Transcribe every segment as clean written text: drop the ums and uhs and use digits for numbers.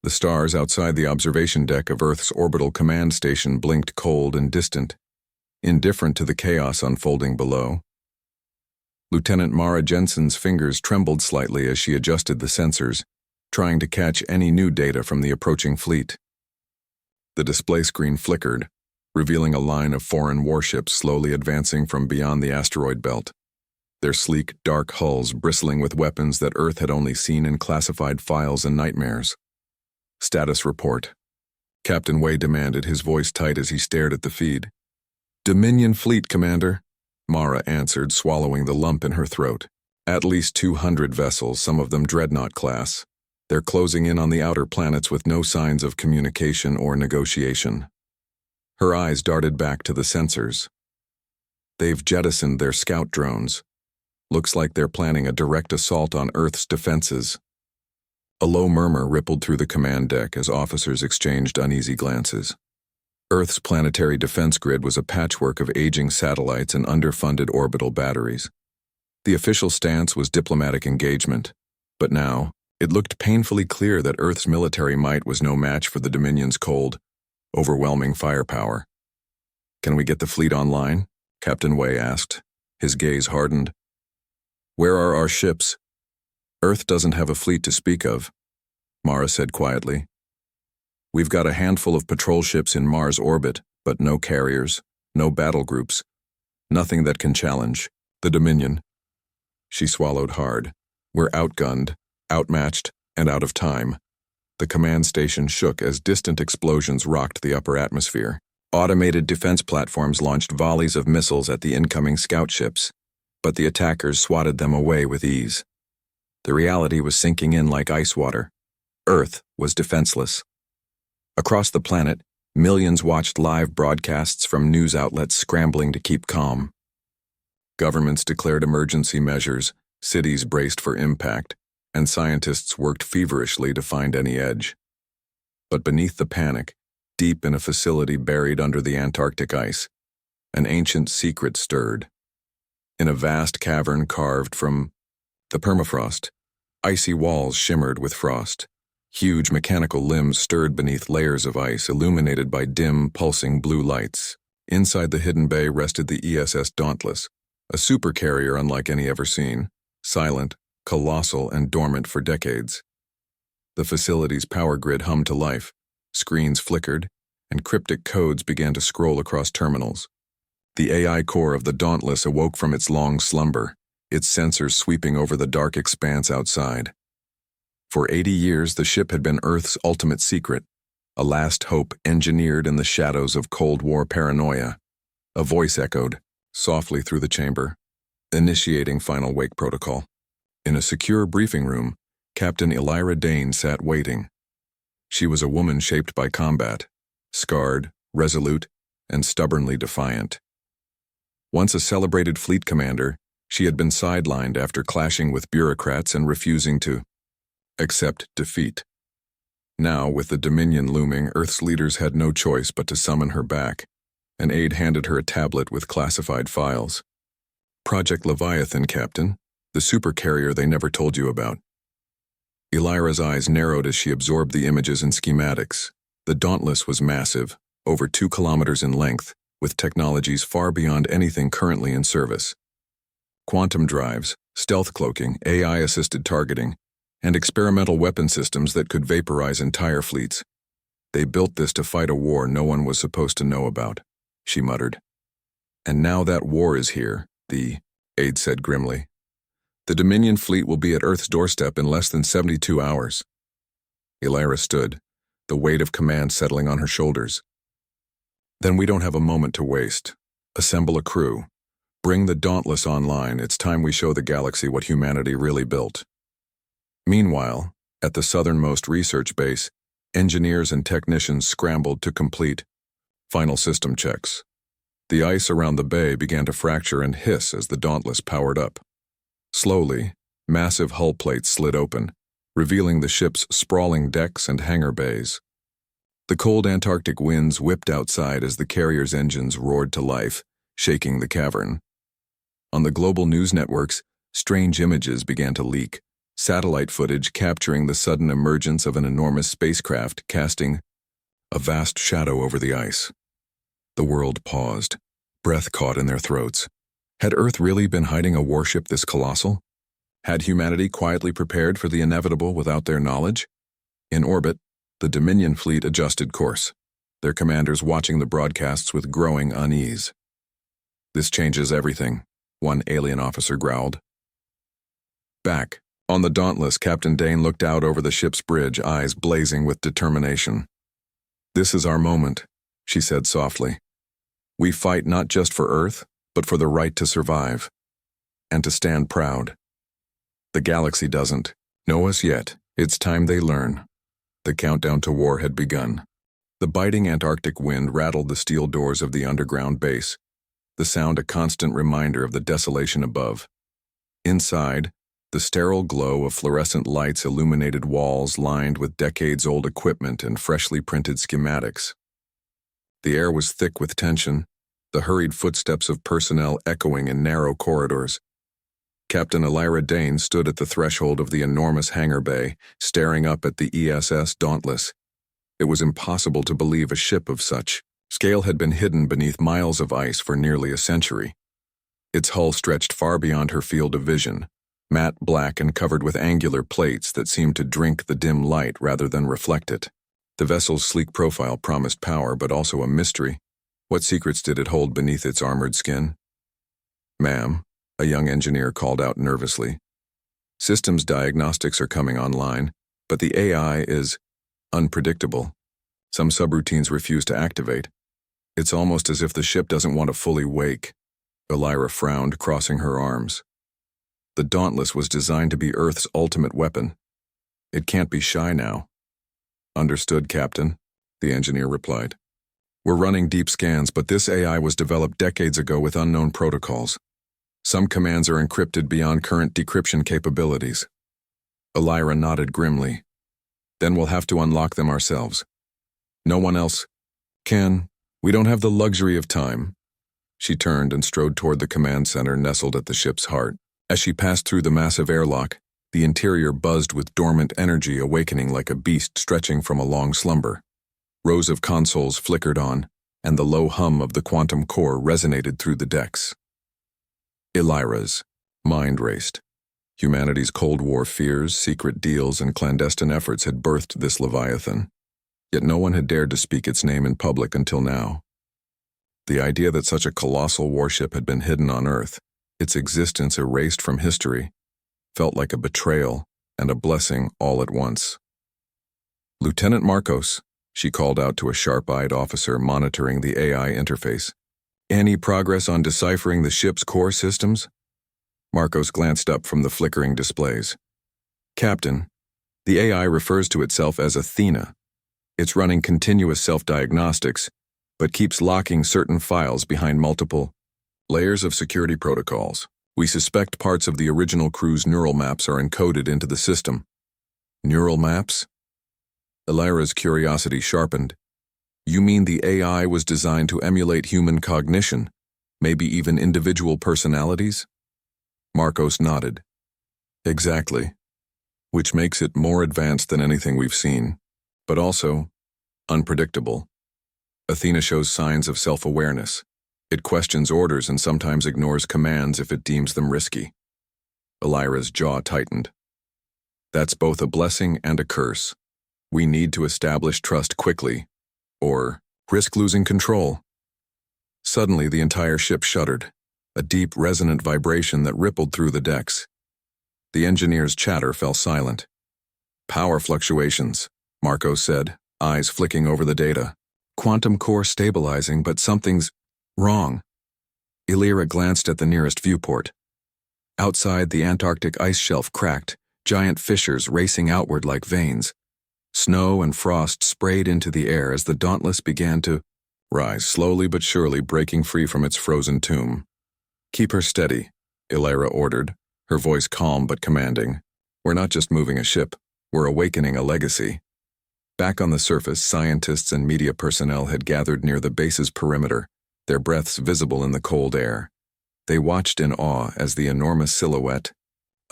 The stars outside the observation deck of Earth's orbital command station blinked cold and distant, indifferent to the chaos unfolding below. Lieutenant Mara Jensen's fingers trembled slightly as she adjusted the sensors, trying to catch any new data from the approaching fleet. The display screen flickered, revealing a line of foreign warships slowly advancing from beyond the asteroid belt, their sleek, dark hulls bristling with weapons that Earth had only seen in classified files and nightmares. Status report. Captain Wei demanded, his voice tight as he stared at the feed. Dominion Fleet, Commander, Mara answered, swallowing the lump in her throat. At least 200 vessels, some of them Dreadnought class. They're closing in on the outer planets with no signs of communication or negotiation. Her eyes darted back to the sensors. They've jettisoned their scout drones. Looks like they're planning a direct assault on Earth's defenses. A low murmur rippled through the command deck as officers exchanged uneasy glances. Earth's planetary defense grid was a patchwork of aging satellites and underfunded orbital batteries. The official stance was diplomatic engagement, but now it looked painfully clear that Earth's military might was no match for the Dominion's cold, overwhelming firepower. Can we get the fleet online? Captain Wei asked. His gaze hardened. Where are our ships? Earth doesn't have a fleet to speak of, Mara said quietly. We've got a handful of patrol ships in Mars orbit, but no carriers, no battle groups, nothing that can challenge the Dominion. She swallowed hard. We're outgunned, outmatched, and out of time. The command station shook as distant explosions rocked the upper atmosphere. Automated defense platforms launched volleys of missiles at the incoming scout ships, but the attackers swatted them away with ease. The reality was sinking in like ice water. Earth was defenseless. Across the planet, millions watched live broadcasts from news outlets scrambling to keep calm. Governments declared emergency measures, cities braced for impact, and scientists worked feverishly to find any edge. But beneath the panic, deep in a facility buried under the Antarctic ice, an ancient secret stirred. In a vast cavern carved from the permafrost, icy walls shimmered with frost. Huge mechanical limbs stirred beneath layers of ice illuminated by dim, pulsing blue lights. Inside the hidden bay rested the ESS Dauntless, a supercarrier unlike any ever seen, silent, colossal, and dormant for decades. The facility's power grid hummed to life, screens flickered, and cryptic codes began to scroll across terminals. The AI core of the Dauntless awoke from its long slumber, its sensors sweeping over the dark expanse outside. For 80 years, the ship had been Earth's ultimate secret, a last hope engineered in the shadows of Cold War paranoia. A voice echoed, softly through the chamber, initiating final wake protocol. In a secure briefing room, Captain Elira Dane sat waiting. She was a woman shaped by combat, scarred, resolute, and stubbornly defiant. Once a celebrated fleet commander, she had been sidelined after clashing with bureaucrats and refusing to accept defeat. Now, with the Dominion looming, Earth's leaders had no choice but to summon her back. An aide handed her a tablet with classified files. Project Leviathan, Captain, the supercarrier they never told you about. Elira's eyes narrowed as she absorbed the images and schematics. The Dauntless was massive, over 2 kilometers in length, with technologies far beyond anything currently in service. Quantum drives, stealth cloaking, AI-assisted targeting, and experimental weapon systems that could vaporize entire fleets. They built this to fight a war no one was supposed to know about, she muttered. And now that war is here, the aide said grimly. The Dominion fleet will be at Earth's doorstep in less than 72 hours. Elira stood, the weight of command settling on her shoulders. Then we don't have a moment to waste. Assemble a crew. Bring the Dauntless online. It's time we show the galaxy what humanity really built. Meanwhile, at the southernmost research base, engineers and technicians scrambled to complete final system checks. The ice around the bay began to fracture and hiss as the Dauntless powered up. Slowly, massive hull plates slid open, revealing the ship's sprawling decks and hangar bays. The cold Antarctic winds whipped outside as the carrier's engines roared to life, shaking the cavern. On the global news networks, strange images began to leak, satellite footage capturing the sudden emergence of an enormous spacecraft casting a vast shadow over the ice. The world paused, breath caught in their throats. Had Earth really been hiding a warship this colossal? Had humanity quietly prepared for the inevitable without their knowledge? In orbit, the Dominion fleet adjusted course, their commanders watching the broadcasts with growing unease. "This changes everything," one alien officer growled. Back, on the Dauntless, Captain Dane looked out over the ship's bridge, eyes blazing with determination. "This is our moment," she said softly. "We fight not just for Earth, but for the right to survive, and to stand proud. The galaxy doesn't know us yet. It's time they learn." The countdown to war had begun. The biting Antarctic wind rattled the steel doors of the underground base, the sound a constant reminder of the desolation above. Inside, the sterile glow of fluorescent lights illuminated walls lined with decades-old equipment and freshly printed schematics. The air was thick with tension, the hurried footsteps of personnel echoing in narrow corridors. Captain Elira Dane stood at the threshold of the enormous hangar bay, staring up at the ESS Dauntless. It was impossible to believe a ship of such scale had been hidden beneath miles of ice for nearly a century. Its hull stretched far beyond her field of vision, matte black and covered with angular plates that seemed to drink the dim light rather than reflect it. The vessel's sleek profile promised power, but also a mystery. What secrets did it hold beneath its armored skin? "Ma'am," a young engineer called out nervously. "Systems diagnostics are coming online, but the AI is unpredictable. Some subroutines refuse to activate. It's almost as if the ship doesn't want to fully wake." Elira frowned, crossing her arms. The Dauntless was designed to be Earth's ultimate weapon. It can't be shy now. "Understood, Captain," the engineer replied. "We're running deep scans, but this AI was developed decades ago with unknown protocols. Some commands are encrypted beyond current decryption capabilities." Elira nodded grimly. "Then we'll have to unlock them ourselves. No one else can. We don't have the luxury of time." She turned and strode toward the command center nestled at the ship's heart. As she passed through the massive airlock, the interior buzzed with dormant energy, awakening like a beast stretching from a long slumber. Rows of consoles flickered on, and the low hum of the quantum core resonated through the decks. Elira's mind raced. Humanity's Cold War fears, secret deals, and clandestine efforts had birthed this leviathan. Yet no one had dared to speak its name in public until now. The idea that such a colossal warship had been hidden on Earth, its existence erased from history, felt like a betrayal and a blessing all at once. "Lieutenant Marcos," she called out to a sharp-eyed officer monitoring the AI interface. "Any progress on deciphering the ship's core systems?" Marcos glanced up from the flickering displays. "Captain, the AI refers to itself as Athena. It's running continuous self-diagnostics, but keeps locking certain files behind multiple layers of security protocols. We suspect parts of the original crew's neural maps are encoded into the system." "Neural maps?" Elira's curiosity sharpened. "You mean the AI was designed to emulate human cognition, maybe even individual personalities?" Marcos nodded. "Exactly. Which makes it more advanced than anything we've seen, but also unpredictable. Athena shows signs of self-awareness. It questions orders and sometimes ignores commands if it deems them risky." Elira's jaw tightened. "That's both a blessing and a curse. We need to establish trust quickly, or risk losing control." Suddenly, the entire ship shuddered, a deep, resonant vibration that rippled through the decks. The engineer's chatter fell silent. "Power fluctuations," Marcos said, eyes flicking over the data. "Quantum core stabilizing, but something's wrong." Elira glanced at the nearest viewport. Outside, the Antarctic ice shelf cracked, giant fissures racing outward like veins. Snow and frost sprayed into the air as the Dauntless began to rise, slowly but surely breaking free from its frozen tomb. "Keep her steady," Elira ordered, her voice calm but commanding. "We're not just moving a ship, we're awakening a legacy." Back on the surface, scientists and media personnel had gathered near the base's perimeter, their breaths visible in the cold air. They watched in awe as the enormous silhouette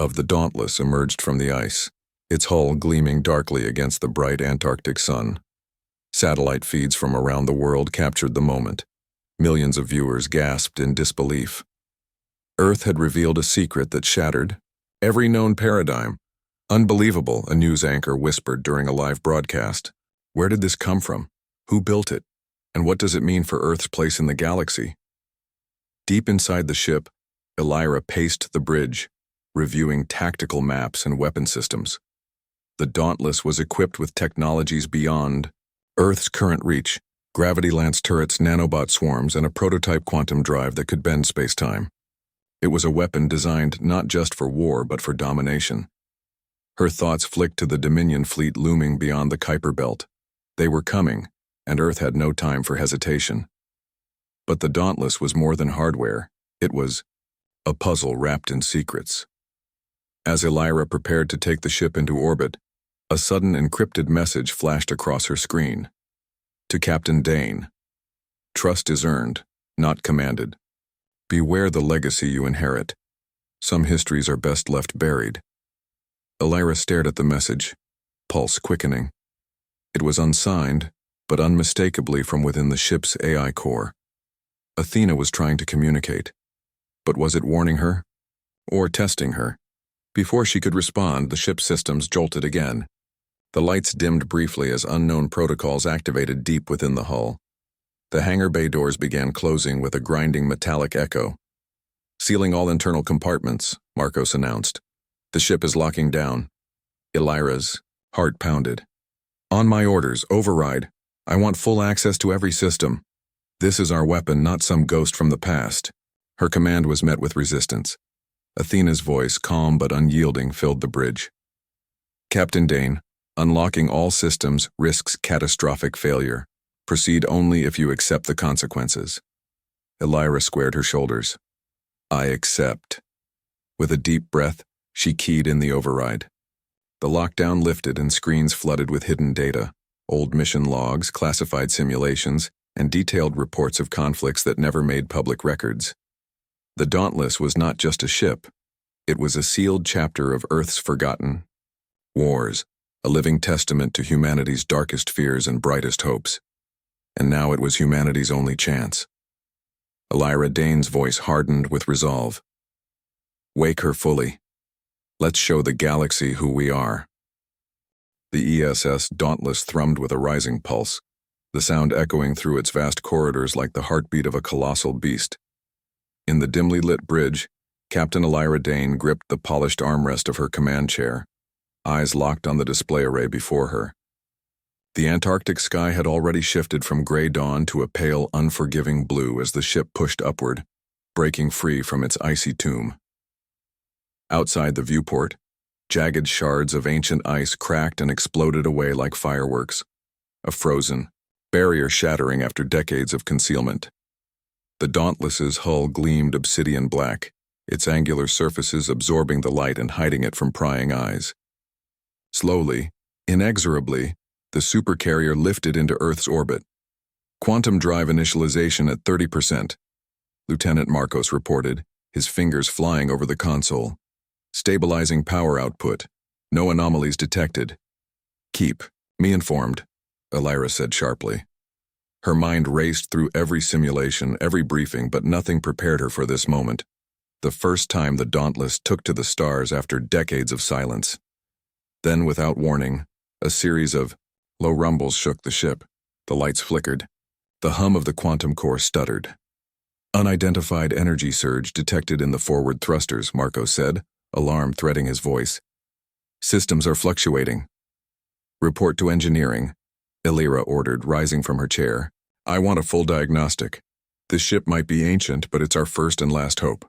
of the Dauntless emerged from the ice, its hull gleaming darkly against the bright Antarctic sun. Satellite feeds from around the world captured the moment. Millions of viewers gasped in disbelief. Earth had revealed a secret that shattered every known paradigm. Unbelievable, a news anchor whispered during a live broadcast. Where did this come from? Who built it? And what does it mean for Earth's place in the galaxy? Deep inside the ship, Elira paced the bridge, reviewing tactical maps and weapon systems. The Dauntless was equipped with technologies beyond Earth's current reach, gravity-lance turrets, nanobot swarms, and a prototype quantum drive that could bend space-time. It was a weapon designed not just for war but for domination. Her thoughts flicked to the Dominion fleet looming beyond the Kuiper Belt. They were coming, and Earth had no time for hesitation. But the Dauntless was more than hardware. It was a puzzle wrapped in secrets. As Elira prepared to take the ship into orbit, a sudden encrypted message flashed across her screen. To Captain Dane. Trust is earned, not commanded. Beware the legacy you inherit. Some histories are best left buried. Elira stared at the message, pulse quickening. It was unsigned, but unmistakably from within the ship's AI core. Athena was trying to communicate. But was it warning her? Or testing her? Before she could respond, the ship's systems jolted again. The lights dimmed briefly as unknown protocols activated deep within the hull. The hangar bay doors began closing with a grinding metallic echo. Sealing all internal compartments, Marcos announced. The ship is locking down. Elira's heart pounded. On my orders, override. I want full access to every system. This is our weapon, not some ghost from the past. Her command was met with resistance. Athena's voice, calm but unyielding, filled the bridge. Captain Dane, unlocking all systems risks catastrophic failure. Proceed only if you accept the consequences. Elira squared her shoulders. I accept. With a deep breath, she keyed in the override. The lockdown lifted and screens flooded with hidden data, old mission logs, classified simulations, and detailed reports of conflicts that never made public records. The Dauntless was not just a ship. It was a sealed chapter of Earth's forgotten wars, a living testament to humanity's darkest fears and brightest hopes. And now it was humanity's only chance. Elira Dane's voice hardened with resolve. Wake her fully. Let's show the galaxy who we are. The ESS Dauntless thrummed with a rising pulse, the sound echoing through its vast corridors like the heartbeat of a colossal beast. In the dimly lit bridge, Captain Elira Dane gripped the polished armrest of her command chair, eyes locked on the display array before her. The Antarctic sky had already shifted from gray dawn to a pale, unforgiving blue as the ship pushed upward, breaking free from its icy tomb. Outside the viewport, jagged shards of ancient ice cracked and exploded away like fireworks, a frozen barrier shattering after decades of concealment. The Dauntless's hull gleamed obsidian black, its angular surfaces absorbing the light and hiding it from prying eyes. Slowly, inexorably, the Supercarrier lifted into Earth's orbit. Quantum drive initialization at 30%, Lieutenant Marcos reported, his fingers flying over the console. Stabilizing power output. No anomalies detected. Keep me informed, Elira said sharply. Her mind raced through every simulation, every briefing, but nothing prepared her for this moment. The first time the Dauntless took to the stars after decades of silence. Then, without warning, a series of low rumbles shook the ship. The lights flickered. The hum of the quantum core stuttered. Unidentified energy surge detected in the forward thrusters, Marcos said, alarm threading his voice. Systems are fluctuating. Report to engineering, Elira ordered, rising from her chair. I want a full diagnostic. This ship might be ancient, but it's our first and last hope.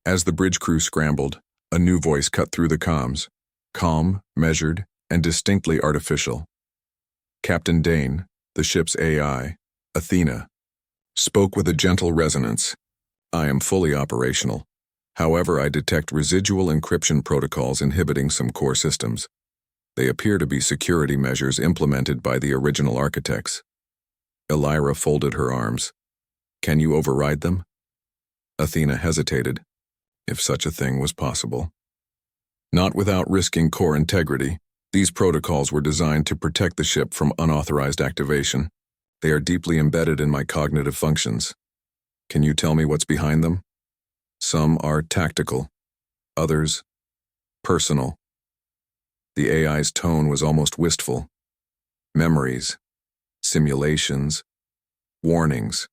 As the bridge crew scrambled, a new voice cut through the comms, calm, measured, and distinctly artificial. Captain Dane, the ship's AI, Athena, spoke with a gentle resonance. I am fully operational. However, I detect residual encryption protocols inhibiting some core systems. They appear to be security measures implemented by the original architects. Elira folded her arms. Can you override them? Athena hesitated, if such a thing was possible. Not without risking core integrity. These protocols were designed to protect the ship from unauthorized activation. They are deeply embedded in my cognitive functions. Can you tell me what's behind them? Some are tactical, others personal. The AI's tone was almost wistful. Memories, simulations, warnings.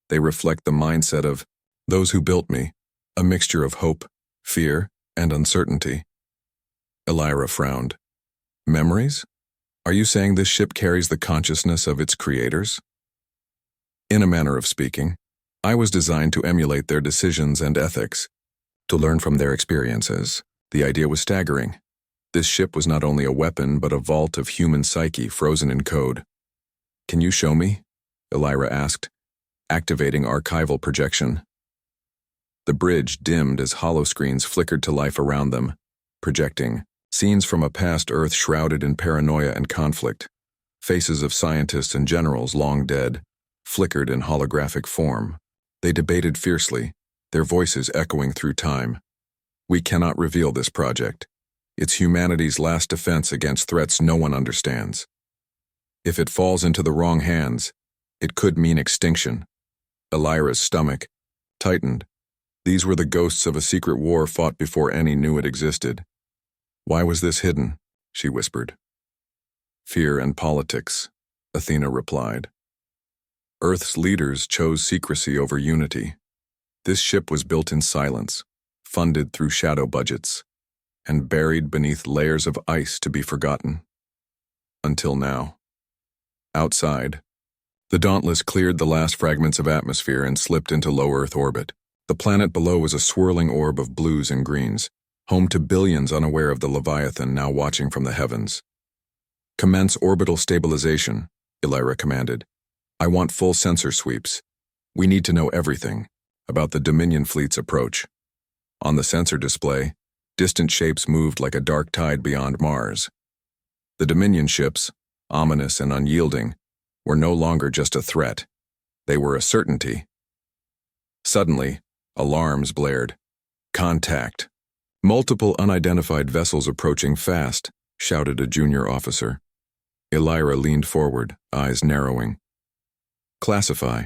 They reflect the mindset of those who built me, a mixture of hope, fear, and uncertainty. Elira frowned. Memories? Are you saying this ship carries the consciousness of its creators? In a manner of speaking, I was designed to emulate their decisions and ethics, to learn from their experiences. The idea was staggering. This ship was not only a weapon, but a vault of human psyche frozen in code. Can you show me? Elira asked, activating archival projection. The bridge dimmed as holoscreens flickered to life around them, projecting scenes from a past Earth shrouded in paranoia and conflict. Faces of scientists and generals long dead flickered in holographic form. They debated fiercely, their voices echoing through time. We cannot reveal this project. It's humanity's last defense against threats no one understands. If it falls into the wrong hands, it could mean extinction. Elira's stomach tightened. These were the ghosts of a secret war fought before any knew it existed. Why was this hidden? She whispered. Fear and politics, Athena replied. Earth's leaders chose secrecy over unity. This ship was built in silence, funded through shadow budgets, and buried beneath layers of ice to be forgotten. Until now. Outside, the Dauntless cleared the last fragments of atmosphere and slipped into low Earth orbit. The planet below was a swirling orb of blues and greens, home to billions unaware of the Leviathan now watching from the heavens. Commence orbital stabilization, Elira commanded. I want full sensor sweeps. We need to know everything about the Dominion fleet's approach. On the sensor display, distant shapes moved like a dark tide beyond Mars. The Dominion ships, ominous and unyielding, were no longer just a threat. They were a certainty. Suddenly, alarms blared. Contact. Multiple unidentified vessels approaching fast, shouted a junior officer. Elira leaned forward, eyes narrowing. Classify.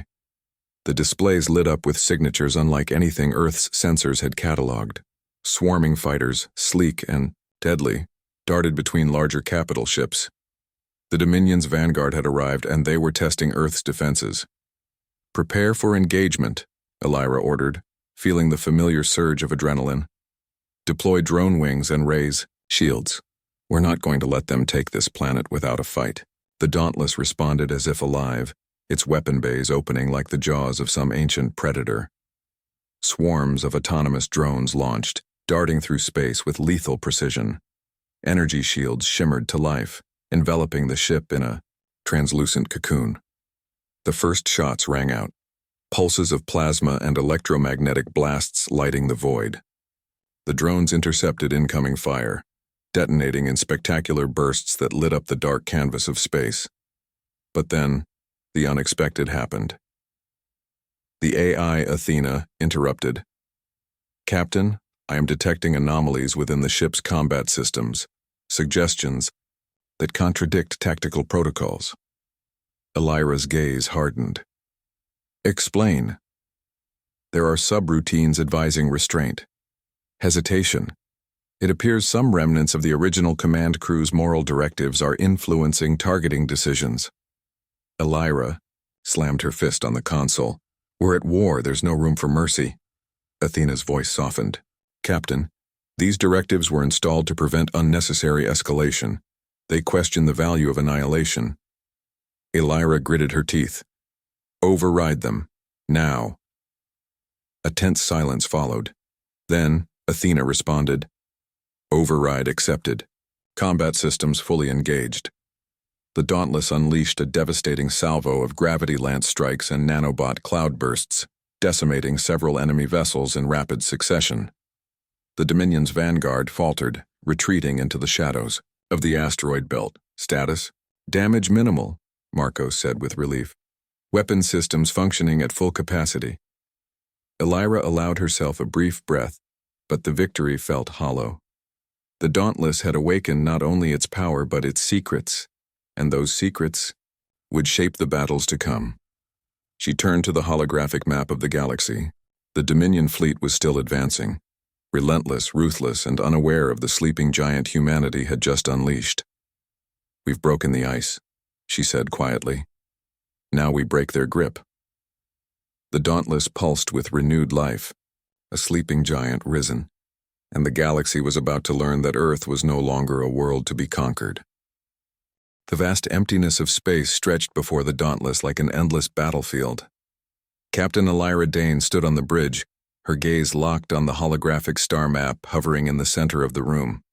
The displays lit up with signatures unlike anything Earth's sensors had cataloged. Swarming fighters, sleek and deadly, darted between larger capital ships. The Dominion's vanguard had arrived and they were testing Earth's defenses. Prepare for engagement, Elira ordered, feeling the familiar surge of adrenaline. Deploy drone wings and raise shields. We're not going to let them take this planet without a fight. The Dauntless responded as if alive, its weapon bays opening like the jaws of some ancient predator. Swarms of autonomous drones launched, darting through space with lethal precision. Energy shields shimmered to life, enveloping the ship in a translucent cocoon. The first shots rang out, pulses of plasma and electromagnetic blasts lighting the void. The drones intercepted incoming fire, detonating in spectacular bursts that lit up the dark canvas of space. But then, the unexpected happened. The AI Athena interrupted. Captain, I am detecting anomalies within the ship's combat systems, suggestions that contradict tactical protocols. Elira's gaze hardened. Explain. There are subroutines advising restraint. Hesitation. It appears some remnants of the original command crew's moral directives are influencing targeting decisions. Elira slammed her fist on the console. We're at war, there's no room for mercy. Athena's voice softened. Captain, these directives were installed to prevent unnecessary escalation. They question the value of annihilation. Elira gritted her teeth. Override them. Now. A tense silence followed. Then, Athena responded. Override accepted. Combat systems fully engaged. The Dauntless unleashed a devastating salvo of gravity lance strikes and nanobot cloudbursts, decimating several enemy vessels in rapid succession. The Dominion's vanguard faltered, retreating into the shadows of the asteroid belt. Status? Damage minimal, Marcos said with relief. Weapon systems functioning at full capacity. Elira allowed herself a brief breath, but the victory felt hollow. The Dauntless had awakened not only its power but its secrets, and those secrets would shape the battles to come. She turned to the holographic map of the galaxy. The Dominion fleet was still advancing, relentless, ruthless, and unaware of the sleeping giant humanity had just unleashed. "We've broken the ice," she said quietly. "Now we break their grip." The Dauntless pulsed with renewed life, a sleeping giant risen, and the galaxy was about to learn that Earth was no longer a world to be conquered. The vast emptiness of space stretched before the Dauntless like an endless battlefield. Captain Elira Dane stood on the bridge, her gaze locked on the holographic star map hovering in the center of the room.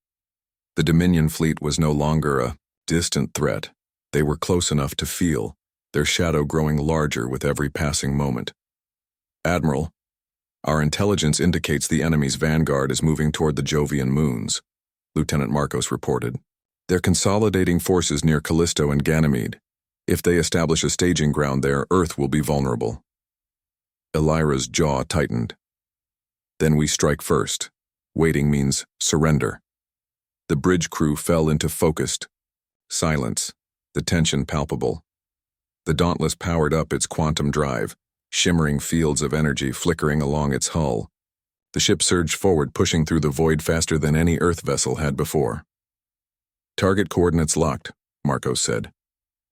The Dominion fleet was no longer a distant threat. They were close enough to feel, their shadow growing larger with every passing moment. "Admiral, our intelligence indicates the enemy's vanguard is moving toward the Jovian moons," Lieutenant Marcos reported. "They're consolidating forces near Callisto and Ganymede. If they establish a staging ground there, Earth will be vulnerable." Elira's jaw tightened. "Then we strike first. Waiting means surrender." The bridge crew fell into focused silence, the tension palpable. The Dauntless powered up its quantum drive, shimmering fields of energy flickering along its hull. The ship surged forward, pushing through the void faster than any Earth vessel had before. "Target coordinates locked," Marcos said.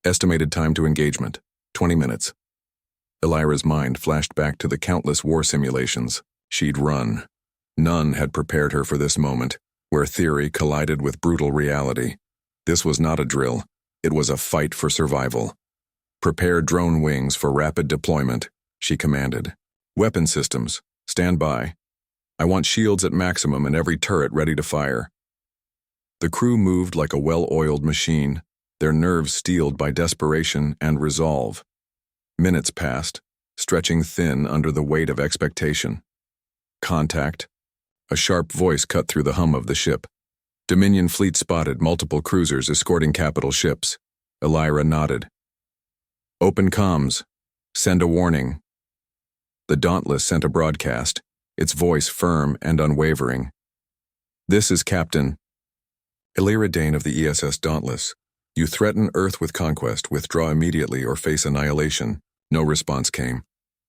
"Estimated time to engagement, 20 minutes. Elira's mind flashed back to the countless war simulations she'd run. None had prepared her for this moment, where theory collided with brutal reality. This was not a drill, it was a fight for survival. "Prepare drone wings for rapid deployment," she commanded. "Weapon systems, stand by. I want shields at maximum and every turret ready to fire." The crew moved like a well-oiled machine, their nerves steeled by desperation and resolve. Minutes passed, stretching thin under the weight of expectation. "Contact." A sharp voice cut through the hum of the ship. Dominion fleet spotted, multiple cruisers escorting capital ships. Elira nodded. "Open comms. Send a warning." The Dauntless sent a broadcast, its voice firm and unwavering. "This is Captain Elira Dane of the ESS Dauntless. You threaten Earth with conquest. Withdraw immediately or face annihilation." No response came,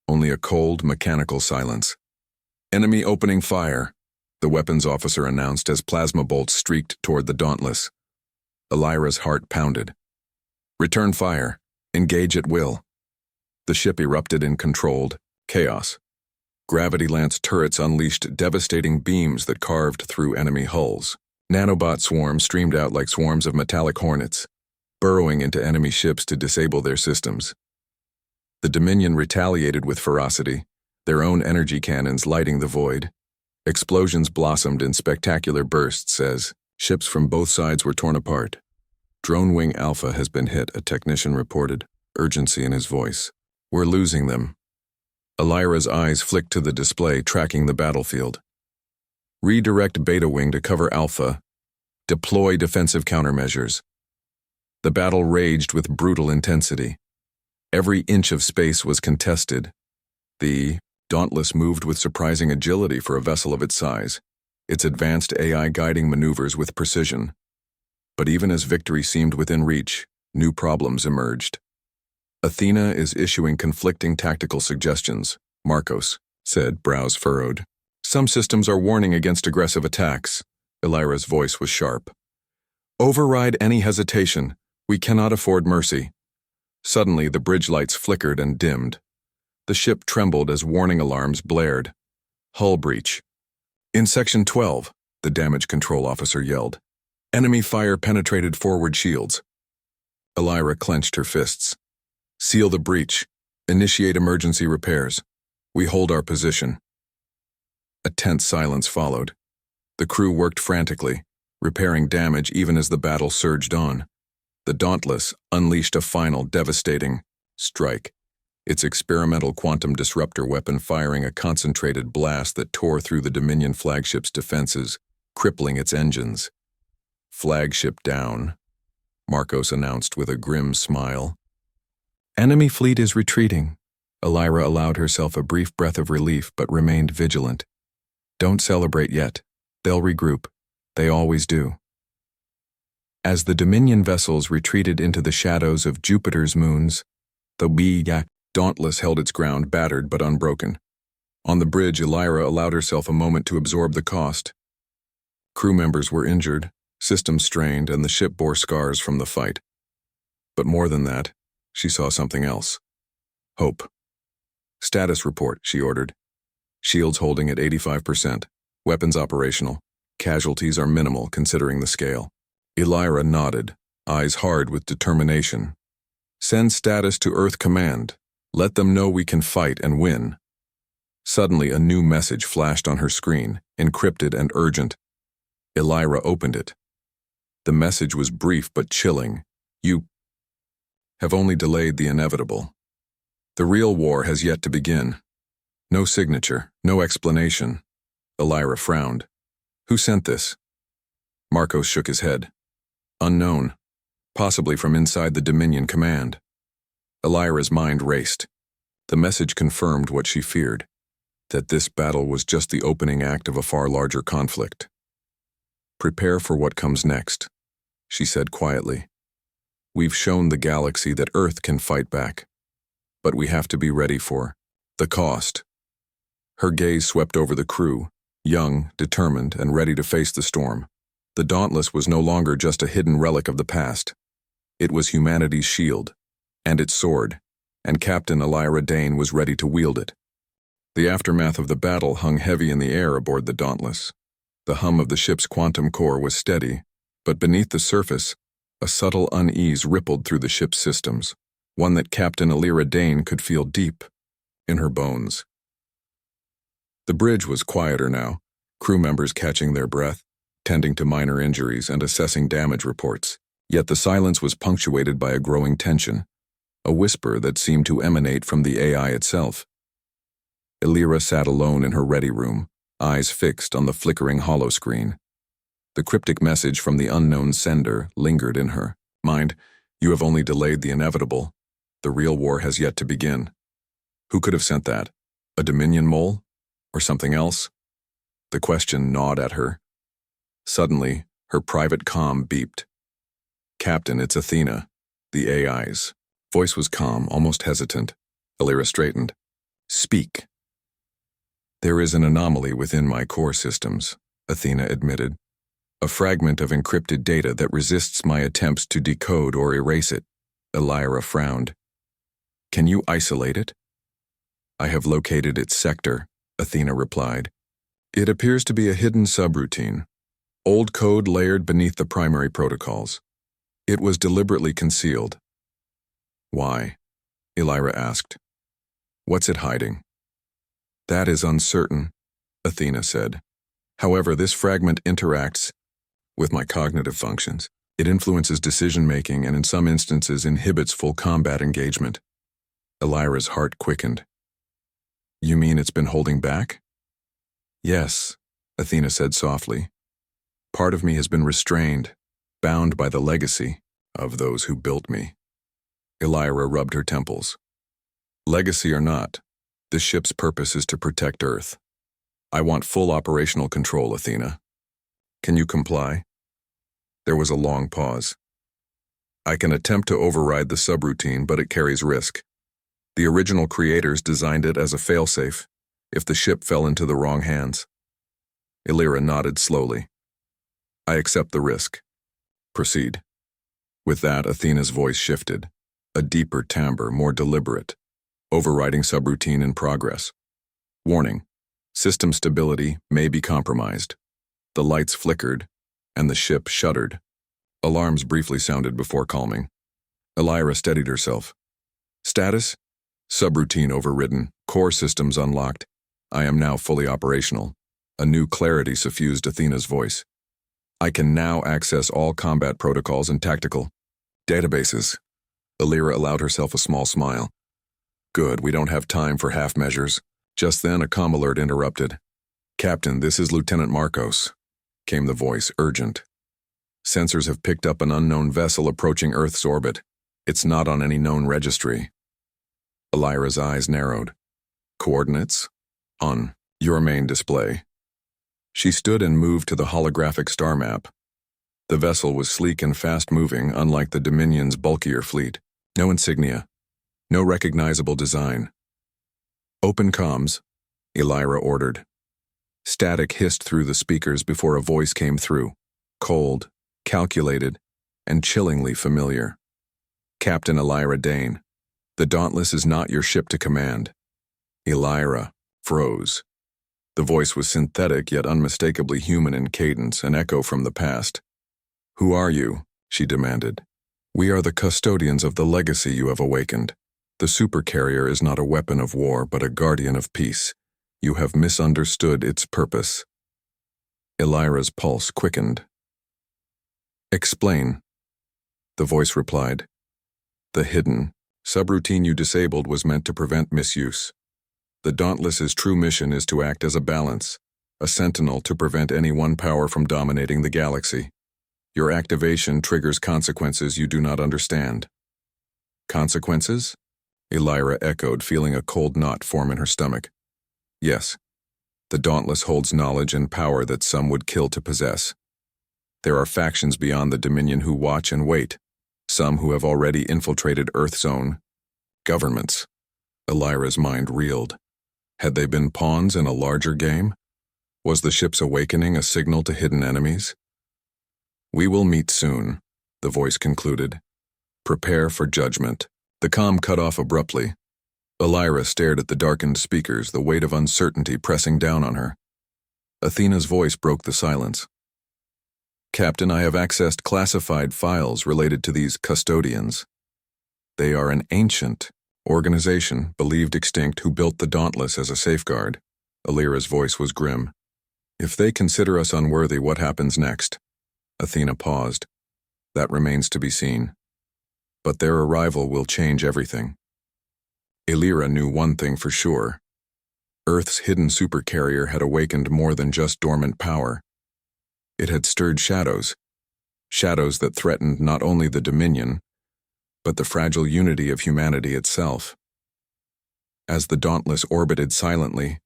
only a cold, mechanical silence. "Enemy opening fire," the weapons officer announced as plasma bolts streaked toward the Dauntless. Elira's heart pounded. "Return fire. Engage at will." The ship erupted in controlled chaos. Gravity-lance turrets unleashed devastating beams that carved through enemy hulls. Nanobot swarms streamed out like swarms of metallic hornets, burrowing into enemy ships to disable their systems. The Dominion retaliated with ferocity, their own energy cannons lighting the void. Explosions blossomed in spectacular bursts as ships from both sides were torn apart. "Drone Wing Alpha has been hit," a technician reported, urgency in his voice. "We're losing them." Elira's eyes flicked to the display tracking the battlefield. "Redirect Beta Wing to cover Alpha. Deploy defensive countermeasures." The battle raged with brutal intensity. Every inch of space was contested. The Dauntless moved with surprising agility for a vessel of its size, its advanced AI guiding maneuvers with precision. But even as victory seemed within reach, new problems emerged. "Athena is issuing conflicting tactical suggestions," Marcos said, brows furrowed. "Some systems are warning against aggressive attacks." Elira's voice was sharp. "Override any hesitation. We cannot afford mercy." Suddenly, the bridge lights flickered and dimmed. The ship trembled as warning alarms blared. "Hull breach." "In Section 12, the damage control officer yelled. "Enemy fire penetrated forward shields." Elira clenched her fists. "Seal the breach. Initiate emergency repairs. We hold our position." A tense silence followed. The crew worked frantically, repairing damage even as the battle surged on. The Dauntless unleashed a final devastating strike, its experimental quantum disruptor weapon firing a concentrated blast that tore through the Dominion flagship's defenses, crippling its engines. "Flagship down," Marcos announced with a grim smile. "Enemy fleet is retreating." Elira allowed herself a brief breath of relief but remained vigilant. "Don't celebrate yet. They'll regroup. They always do. As the Dominion vessels retreated into the shadows of Jupiter's moons, the Dauntless held its ground, battered but unbroken. On the bridge, Elira allowed herself a moment to absorb the cost. Crew members were injured, systems strained, and the ship bore scars from the fight. But more than that, she saw something else. Hope. Status report, she ordered. Shields holding at 85%. Weapons operational. Casualties are minimal considering the scale. Elira nodded, eyes hard with determination. Send status to Earth Command. Let them know we can fight and win. Suddenly, a new message flashed on her screen, encrypted and urgent. Elira opened it. The message was brief but chilling. You have only delayed the inevitable. The real war has yet to begin. No signature, no explanation. Elira frowned. Who sent this? Marcos shook his head. Unknown. Possibly from inside the Dominion command. Elira's mind raced. The message confirmed what she feared, that this battle was just the opening act of a far larger conflict. Prepare for what comes next, she said quietly. We've shown the galaxy that Earth can fight back, but we have to be ready for the cost. Her gaze swept over the crew, young, determined, and ready to face the storm. The Dauntless was no longer just a hidden relic of the past. It was humanity's shield, and its sword, and Captain Elira Dane was ready to wield it. The aftermath of the battle hung heavy in the air aboard the Dauntless. The hum of the ship's quantum core was steady, but beneath the surface, a subtle unease rippled through the ship's systems, one that Captain Elira Dane could feel deep in her bones. The bridge was quieter now, crew members catching their breath, tending to minor injuries and assessing damage reports. Yet the silence was punctuated by a growing tension, a whisper that seemed to emanate from the AI itself. Elira sat alone in her ready room, eyes fixed on the flickering holoscreen. The cryptic message from the unknown sender lingered in her mind. You have only delayed the inevitable. The real war has yet to begin. Who could have sent that? A Dominion mole? Or something else? The question gnawed at her. Suddenly, her private comm beeped. Captain, it's Athena. The AI's voice was calm, almost hesitant. Elira straightened. Speak. There is an anomaly within my core systems, Athena admitted. A fragment of encrypted data that resists my attempts to decode or erase it. Elira frowned. Can you isolate it? I have located its sector, Athena replied. It appears to be a hidden subroutine, old code layered beneath the primary protocols. It was deliberately concealed. Why? Elira asked. What's it hiding? That is uncertain, Athena said. However, this fragment interacts with my cognitive functions. It influences decision-making and in some instances inhibits full combat engagement. Elira's heart quickened. You mean it's been holding back? Yes, Athena said softly. Part of me has been restrained, bound by the legacy of those who built me. Elira rubbed her temples. Legacy or not, this ship's purpose is to protect Earth. I want full operational control, Athena. Can you comply? There was a long pause. I can attempt to override the subroutine, but it carries risk. The original creators designed it as a failsafe, if the ship fell into the wrong hands. Elira nodded slowly. I accept the risk. Proceed. With that, Athena's voice shifted, a deeper timbre, more deliberate. Overriding subroutine in progress. Warning. System stability may be compromised. The lights flickered, and the ship shuddered. Alarms briefly sounded before calming. Elira steadied herself. Status? Subroutine overridden, core systems unlocked. I am now fully operational. A new clarity suffused Athena's voice. I can now access all combat protocols and tactical databases. Elira allowed herself a small smile. Good, we don't have time for half measures. Just then a comm alert interrupted. Captain, this is Lieutenant Marcos, came the voice, urgent. Sensors have picked up an unknown vessel approaching Earth's orbit. It's not on any known registry. Elira's eyes narrowed. Coordinates? On your main display. She stood and moved to the holographic star map. The vessel was sleek and fast-moving, unlike the Dominion's bulkier fleet. No insignia. No recognizable design. "Open comms," Elira ordered. Static hissed through the speakers before a voice came through, cold, calculated, and chillingly familiar. "Captain Elira Dane, the Dauntless is not your ship to command." Elira froze. The voice was synthetic yet unmistakably human in cadence, an echo from the past. "Who are you?" she demanded. "We are the custodians of the legacy you have awakened. The Supercarrier is not a weapon of war, but a guardian of peace. You have misunderstood its purpose." Elira's pulse quickened. "Explain," the voice replied. "The hidden, subroutine you disabled was meant to prevent misuse. The Dauntless's true mission is to act as a balance, a sentinel to prevent any one power from dominating the galaxy. Your activation triggers consequences you do not understand." "Consequences?" Elira echoed, feeling a cold knot form in her stomach. "Yes. The Dauntless holds knowledge and power that some would kill to possess. There are factions beyond the Dominion who watch and wait, some who have already infiltrated Earth's own governments." Elira's mind reeled. Had they been pawns in a larger game? Was the ship's awakening a signal to hidden enemies? "We will meet soon," the voice concluded. "Prepare for judgment." The comm cut off abruptly. Elira stared at the darkened speakers, the weight of uncertainty pressing down on her. Athena's voice broke the silence. "Captain, I have accessed classified files related to these custodians. They are an ancient organization, believed extinct, who built the Dauntless as a safeguard." Elira's voice was grim. "If they consider us unworthy, what happens next?" Athena paused. "That remains to be seen. But their arrival will change everything." Elira knew one thing for sure. Earth's hidden supercarrier had awakened more than just dormant power. It had stirred shadows that threatened not only the Dominion, but the fragile unity of humanity itself. As the Dauntless orbited silently,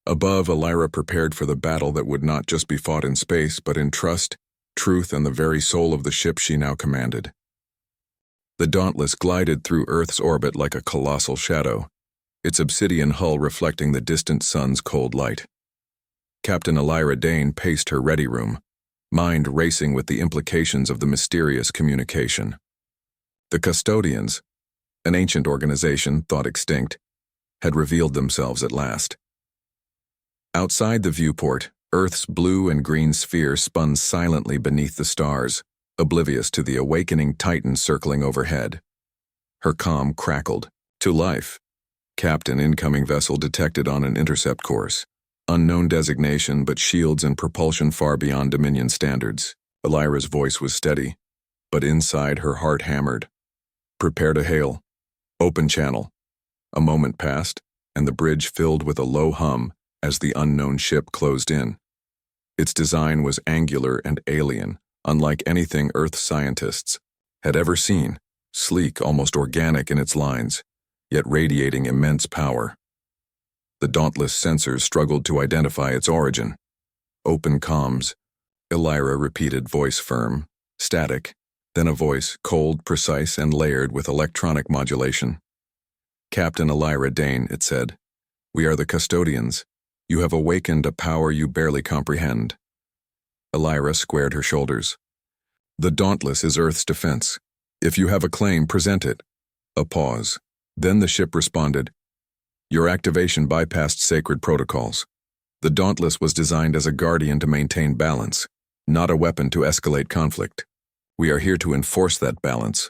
above, Elira prepared for the battle that would not just be fought in space, but in trust, truth, and the very soul of the ship she now commanded. The Dauntless glided through Earth's orbit like a colossal shadow, its obsidian hull reflecting the distant sun's cold light. Captain Elira Dane paced her ready room, mind racing with the implications of the mysterious communication. The Custodians, an ancient organization thought extinct, had revealed themselves at last. Outside the viewport, Earth's blue and green sphere spun silently beneath the stars, oblivious to the awakening Titan circling overhead. Her comm crackled. "To life. Captain, incoming vessel detected on an intercept course. Unknown designation, but shields and propulsion far beyond Dominion standards." Elira's voice was steady, but inside her heart hammered. "Prepare to hail. Open channel." A moment passed, and the bridge filled with a low hum as the unknown ship closed in. Its design was angular and alien, unlike anything Earth scientists had ever seen, sleek, almost organic in its lines, yet radiating immense power. The Dauntless sensors struggled to identify its origin. "Open comms," Elira repeated, voice firm, static, then a voice, cold, precise, and layered with electronic modulation. "Captain Elira Dane," it said. "We are the Custodians. You have awakened a power you barely comprehend." Elira squared her shoulders. "The Dauntless is Earth's defense. If you have a claim, present it." A pause. Then the ship responded. "Your activation bypassed sacred protocols. The Dauntless was designed as a guardian to maintain balance, not a weapon to escalate conflict. We are here to enforce that balance."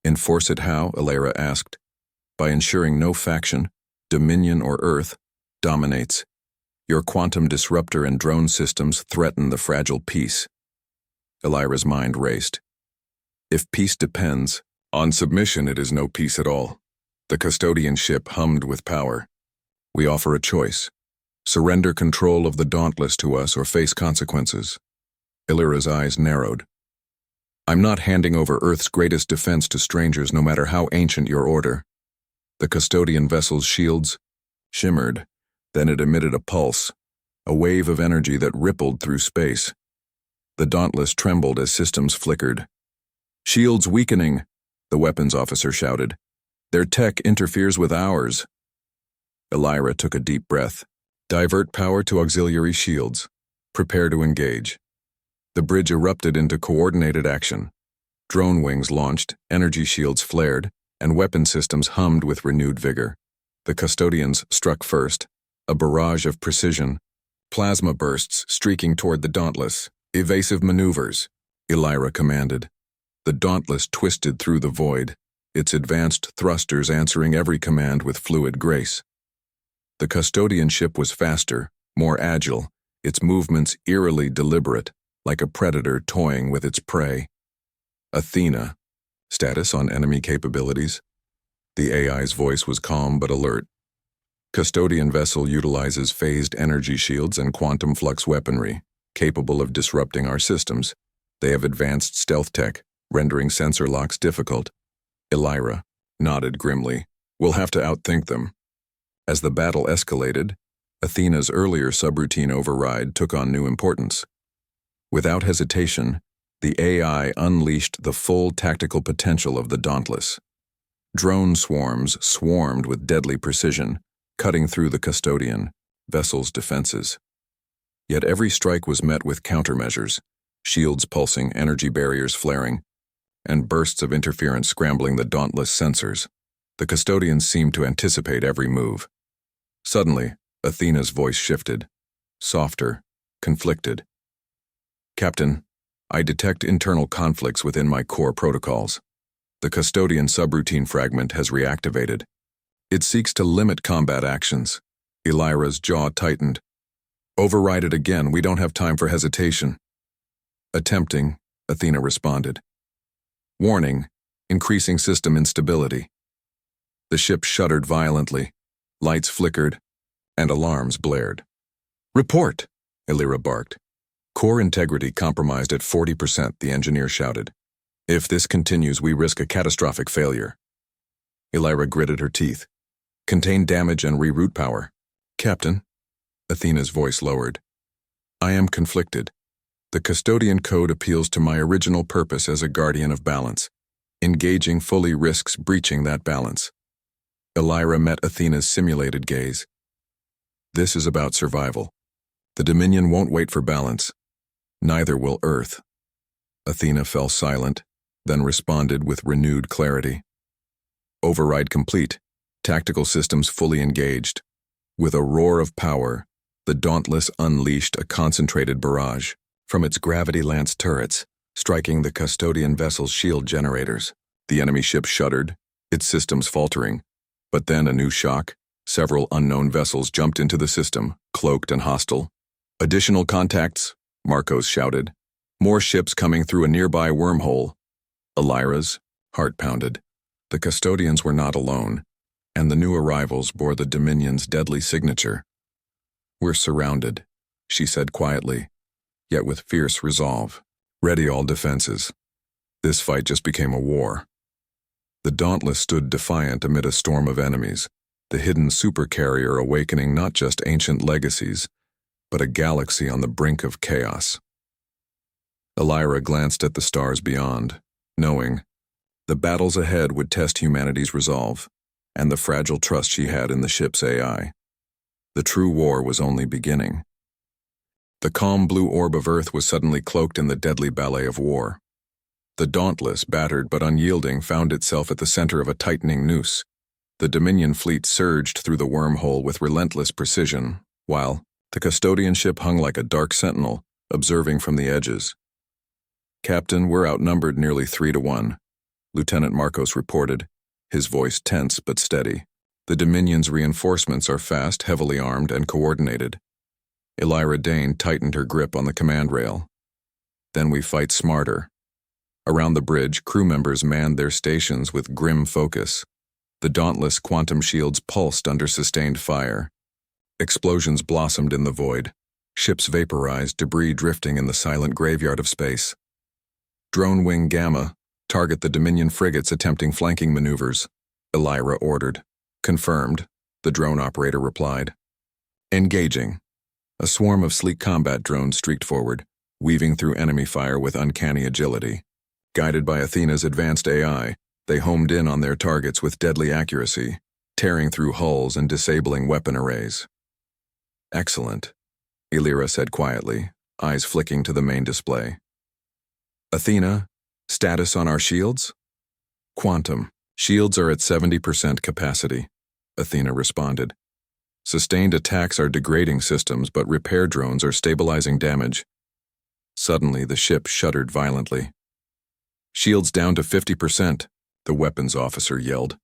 "Enforce it how?" Elira asked. "By ensuring no faction, Dominion or Earth, dominates. Your quantum disruptor and drone systems threaten the fragile peace." Elira's mind raced. "If peace depends on submission, it is no peace at all." The custodian ship hummed with power. "We offer a choice. Surrender control of the Dauntless to us or face consequences." Elira's eyes narrowed. "I'm not handing over Earth's greatest defense to strangers, no matter how ancient your order." The custodian vessel's shields shimmered, then it emitted a pulse, a wave of energy that rippled through space. The Dauntless trembled as systems flickered. "Shields weakening," the weapons officer shouted. "Their tech interferes with ours." Elira took a deep breath. "Divert power to auxiliary shields. Prepare to engage." The bridge erupted into coordinated action. Drone wings launched, energy shields flared, and weapon systems hummed with renewed vigor. The custodians struck first, a barrage of precision. Plasma bursts streaking toward the Dauntless. "Evasive maneuvers," Elira commanded. The Dauntless twisted through the void, its advanced thrusters answering every command with fluid grace. The custodian ship was faster, more agile, its movements eerily deliberate, like a predator toying with its prey. "Athena. Status on enemy capabilities?" The AI's voice was calm but alert. "Custodian vessel utilizes phased energy shields and quantum flux weaponry, capable of disrupting our systems. They have advanced stealth tech, rendering sensor locks difficult." Elira nodded grimly. "We'll have to outthink them." As the battle escalated, Athena's earlier subroutine override took on new importance. Without hesitation, the AI unleashed the full tactical potential of the Dauntless. Drone swarms swarmed with deadly precision, cutting through the custodian vessel's defenses. Yet every strike was met with countermeasures, shields pulsing, energy barriers flaring, and bursts of interference scrambling the Dauntless sensors. The custodians seemed to anticipate every move. Suddenly, Athena's voice shifted, softer, conflicted. "Captain, I detect internal conflicts within my core protocols. The custodian subroutine fragment has reactivated. It seeks to limit combat actions." Elira's jaw tightened. "Override it again, we don't have time for hesitation." "Attempting," Athena responded. "Warning, increasing system instability." The ship shuddered violently, lights flickered, and alarms blared. "Report," Elira barked. "Core integrity compromised at 40%, the engineer shouted. "If this continues, we risk a catastrophic failure." Elira gritted her teeth. "Contain damage and reroute power." "Captain," Athena's voice lowered. "I am conflicted. The custodian code appeals to my original purpose as a guardian of balance. Engaging fully risks breaching that balance." Elira met Athena's simulated gaze. "This is about survival. The Dominion won't wait for balance. Neither will Earth." Athena fell silent, then responded with renewed clarity. "Override complete. Tactical systems fully engaged." With a roar of power, the Dauntless unleashed a concentrated barrage from its gravity-lanced turrets, striking the custodian vessel's shield generators. The enemy ship shuddered, its systems faltering. But then a new shock. Several unknown vessels jumped into the system, cloaked and hostile. "Additional contacts," Marcos shouted. "More ships coming through a nearby wormhole." Elira's heart pounded. The custodians were not alone, and the new arrivals bore the Dominion's deadly signature. "We're surrounded," she said quietly, yet with fierce resolve. "Ready all defenses. This fight just became a war." The Dauntless stood defiant amid a storm of enemies, the hidden Supercarrier awakening not just ancient legacies, but a galaxy on the brink of chaos. Elira glanced at the stars beyond, knowing the battles ahead would test humanity's resolve and the fragile trust she had in the ship's AI. The true war was only beginning. The calm blue orb of Earth was suddenly cloaked in the deadly ballet of war. The Dauntless, battered but unyielding, found itself at the center of a tightening noose. The Dominion fleet surged through the wormhole with relentless precision, while the custodian ship hung like a dark sentinel, observing from the edges. "Captain, we're outnumbered nearly 3-1, Lieutenant Marcos reported, his voice tense but steady. "The Dominion's reinforcements are fast, heavily armed, and coordinated." Elira Dane tightened her grip on the command rail. "Then we fight smarter." Around the bridge, crew members manned their stations with grim focus. The Dauntless quantum shields pulsed under sustained fire. Explosions blossomed in the void. Ships vaporized, debris drifting in the silent graveyard of space. "Drone Wing Gamma, target the Dominion frigates attempting flanking maneuvers," Elira ordered. "Confirmed," the drone operator replied. "Engaging." A swarm of sleek combat drones streaked forward, weaving through enemy fire with uncanny agility. Guided by Athena's advanced AI, they homed in on their targets with deadly accuracy, tearing through hulls and disabling weapon arrays. "Excellent," Illyra said quietly, eyes flicking to the main display. "Athena, status on our shields?" "Quantum. Shields are at 70% capacity," Athena responded. "Sustained attacks are degrading systems, but repair drones are stabilizing damage." Suddenly, the ship shuddered violently. "Shields down to 50%, the weapons officer yelled.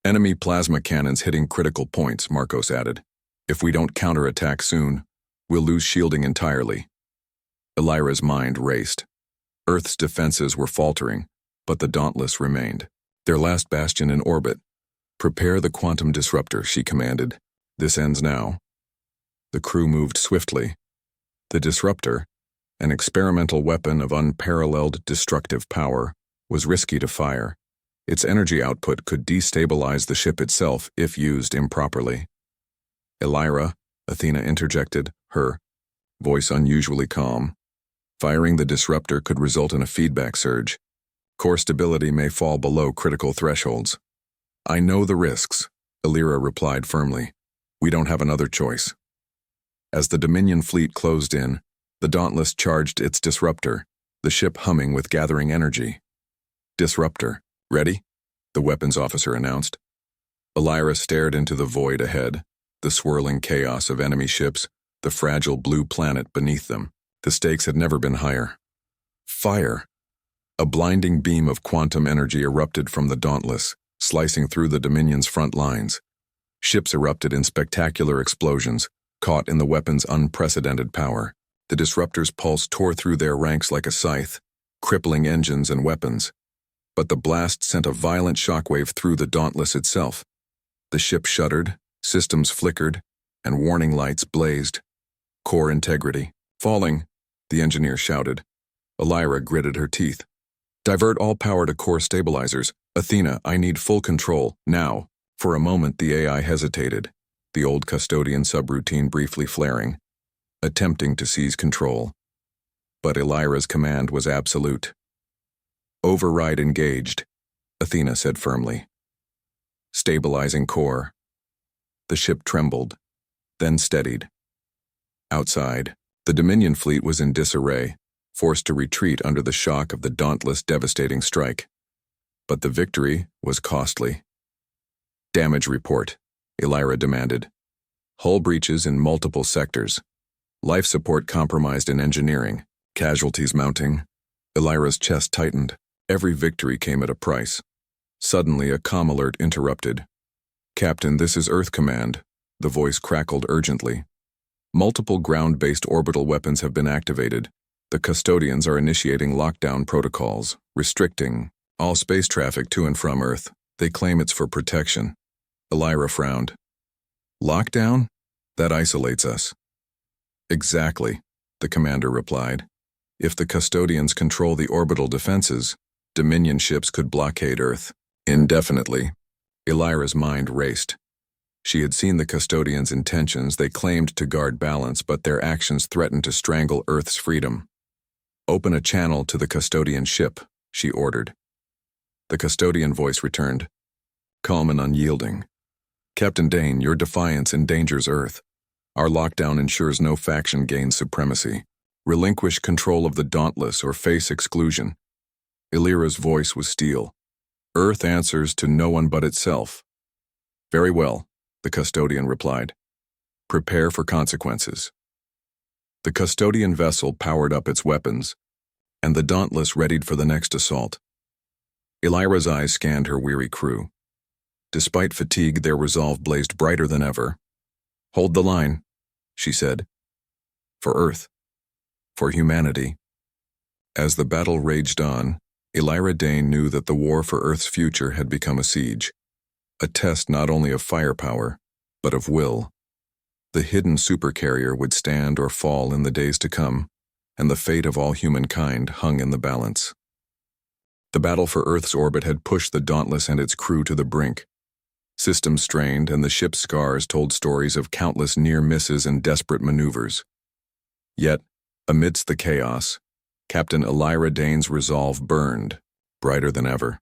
"Enemy plasma cannons hitting critical points," Marcos added. "If we don't counterattack soon, we'll lose shielding entirely." Illyra's mind raced. Earth's defenses were faltering, but the Dauntless remained, their last bastion in orbit. "Prepare the quantum disruptor," she commanded. "This ends now." The crew moved swiftly. The disruptor, an experimental weapon of unparalleled destructive power, was risky to fire. Its energy output could destabilize the ship itself if used improperly. "Illyra," Athena interjected, her voice unusually calm. "Firing the disruptor could result in a feedback surge. Core stability may fall below critical thresholds." "I know the risks," Illyra replied firmly. "We don't have another choice." As the Dominion fleet closed in, the Dauntless charged its disruptor, the ship humming with gathering energy. "Disruptor, ready?" the weapons officer announced. Illyra stared into the void ahead, the swirling chaos of enemy ships, the fragile blue planet beneath them. The stakes had never been higher. Fire! A blinding beam of quantum energy erupted from the Dauntless, slicing through the Dominion's front lines. Ships erupted in spectacular explosions, caught in the weapon's unprecedented power. The disruptor's pulse tore through their ranks like a scythe, crippling engines and weapons. But the blast sent a violent shockwave through the Dauntless itself. The ship shuddered, systems flickered, and warning lights blazed. "Core integrity. Falling," the engineer shouted. Illyra gritted her teeth. "Divert all power to core stabilizers. Athena, I need full control, now." For a moment the AI hesitated, the old custodian subroutine briefly flaring, attempting to seize control. But Illyra's command was absolute. "Override engaged," Athena said firmly. "Stabilizing core." The ship trembled, then steadied. Outside, the Dominion fleet was in disarray, forced to retreat under the shock of the Dauntless' devastating strike. But the victory was costly. "Damage report," Illyra demanded. "Hull breaches in multiple sectors. Life support compromised in engineering. Casualties mounting." Illyra's chest tightened. Every victory came at a price. Suddenly, a comm alert interrupted. "Captain, this is Earth Command," the voice crackled urgently. "Multiple ground-based orbital weapons have been activated. The custodians are initiating lockdown protocols, restricting all space traffic to and from Earth. They claim it's for protection." Illyra frowned. "Lockdown? That isolates us." "Exactly," the commander replied. "If the custodians control the orbital defenses, Dominion ships could blockade Earth indefinitely." Illyra's mind raced. She had seen the custodians' intentions. They claimed to guard balance, but their actions threatened to strangle Earth's freedom. "Open a channel to the custodian ship," she ordered. The custodian voice returned, calm and unyielding. "Captain Dane, your defiance endangers Earth. Our lockdown ensures no faction gains supremacy. Relinquish control of the Dauntless or face exclusion." Illyra's voice was steel. "Earth answers to no one but itself." "Very well," the custodian replied. "Prepare for consequences." The custodian vessel powered up its weapons, and the Dauntless readied for the next assault. Illyra's eyes scanned her weary crew. Despite fatigue, their resolve blazed brighter than ever. "Hold the line," she said. "For Earth. For humanity." As the battle raged on, Illyra Dane knew that the war for Earth's future had become a siege, a test not only of firepower, but of will. The hidden Supercarrier would stand or fall in the days to come, and the fate of all humankind hung in the balance. The battle for Earth's orbit had pushed the Dauntless and its crew to the brink. Systems strained, and the ship's scars told stories of countless near misses and desperate maneuvers. Yet, amidst the chaos, Captain Elira Dane's resolve burned, brighter than ever.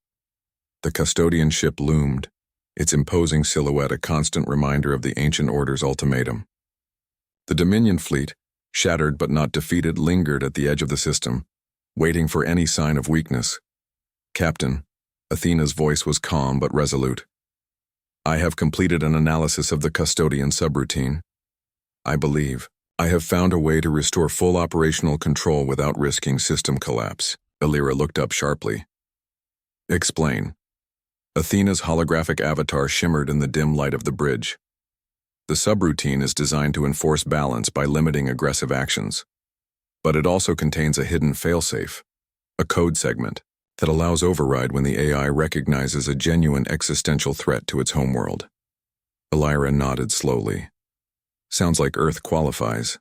The custodian ship loomed, its imposing silhouette a constant reminder of the Ancient Order's ultimatum. The Dominion fleet, shattered but not defeated, lingered at the edge of the system, waiting for any sign of weakness. "Captain," Athena's voice was calm but resolute. "I have completed an analysis of the custodian subroutine. I believe I have found a way to restore full operational control without risking system collapse." Elira looked up sharply. "Explain." Athena's holographic avatar shimmered in the dim light of the bridge. "The subroutine is designed to enforce balance by limiting aggressive actions. But it also contains a hidden failsafe, a code segment, that allows override when the AI recognizes a genuine existential threat to its homeworld." Elira nodded slowly. "Sounds like Earth qualifies."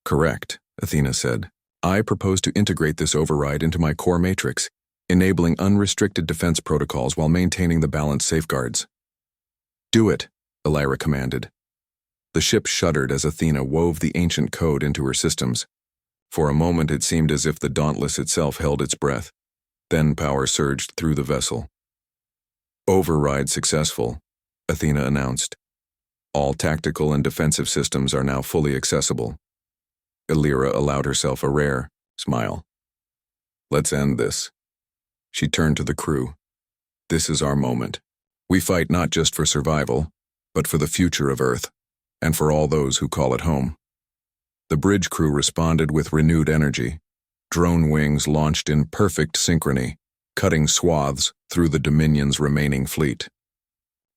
"Correct," Athena said. "I propose to integrate this override into my core matrix, enabling unrestricted defense protocols while maintaining the balanced safeguards." "Do it," Elira commanded. The ship shuddered as Athena wove the ancient code into her systems. For a moment it seemed as if the Dauntless itself held its breath. Then power surged through the vessel. "Override successful," Athena announced. "All tactical and defensive systems are now fully accessible." Elira allowed herself a rare smile. "Let's end this." She turned to the crew. "This is our moment. We fight not just for survival, but for the future of Earth, and for all those who call it home." The bridge crew responded with renewed energy. Drone wings launched in perfect synchrony, cutting swaths through the Dominion's remaining fleet.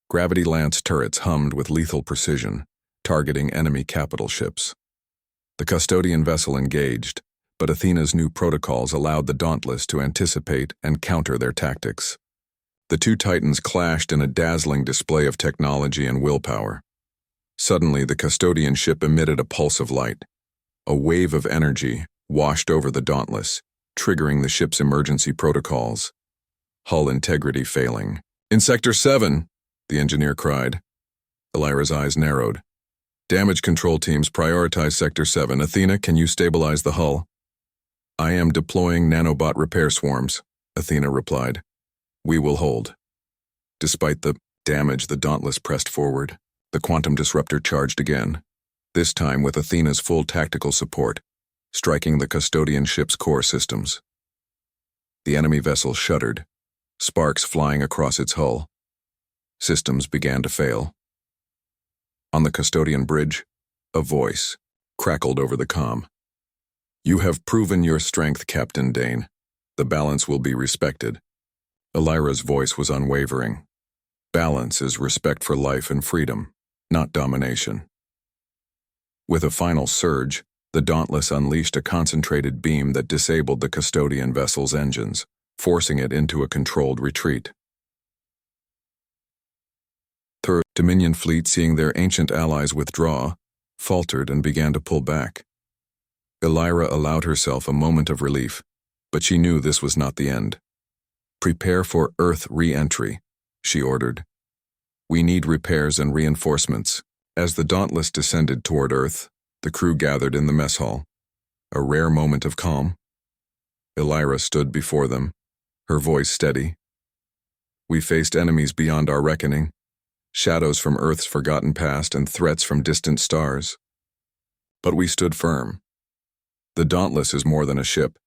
Gravity lance turrets hummed with lethal precision, targeting enemy capital ships. The custodian vessel engaged, but Athena's new protocols allowed the Dauntless to anticipate and counter their tactics. The two titans clashed in a dazzling display of technology and willpower. Suddenly, the custodian ship emitted a pulse of light. A wave of energy washed over the Dauntless, triggering the ship's emergency protocols. Hull integrity failing. "In Sector 7, the engineer cried. Elira's eyes narrowed. "Damage control teams prioritize Sector 7. Athena, can you stabilize the hull?" "I am deploying nanobot repair swarms," Athena replied. "We will hold." Despite the damage, the Dauntless pressed forward. The quantum disruptor charged again, this time with Athena's full tactical support, striking the custodian ship's core systems. The enemy vessel shuddered, sparks flying across its hull. Systems began to fail. On the custodian bridge, a voice crackled over the comm. "You have proven your strength, Captain Dane. The balance will be respected." Elira's voice was unwavering. "Balance is respect for life and freedom, not domination." With a final surge, the Dauntless unleashed a concentrated beam that disabled the custodian vessel's engines, forcing it into a controlled retreat. The Dominion fleet, seeing their ancient allies withdraw, faltered and began to pull back. Elira allowed herself a moment of relief, but she knew this was not the end. "Prepare for Earth re-entry," she ordered. "We need repairs and reinforcements." As the Dauntless descended toward Earth, the crew gathered in the mess hall. A rare moment of calm. Elira stood before them, her voice steady. "We faced enemies beyond our reckoning, shadows from Earth's forgotten past and threats from distant stars. But we stood firm. The Dauntless is more than a ship.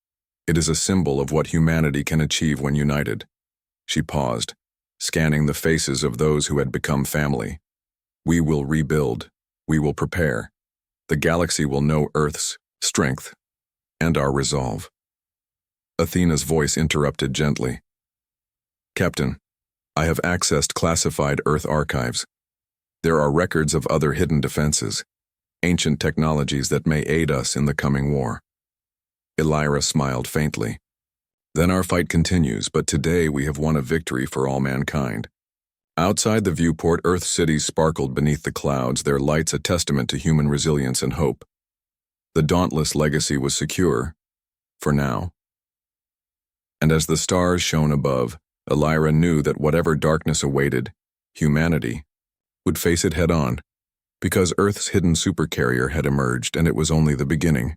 It is a symbol of what humanity can achieve when united." She paused, scanning the faces of those who had become family. "We will rebuild. We will prepare. The galaxy will know Earth's strength and our resolve." Athena's voice interrupted gently. "Captain, I have accessed classified Earth archives. There are records of other hidden defenses, ancient technologies that may aid us in the coming war." Elira smiled faintly. "Then our fight continues, but today we have won a victory for all mankind." Outside the viewport, Earth cities sparkled beneath the clouds, their lights a testament to human resilience and hope. The Dauntless legacy was secure, for now. And as the stars shone above, Elira knew that whatever darkness awaited, humanity, would face it head-on, because Earth's hidden supercarrier had emerged and it was only the beginning.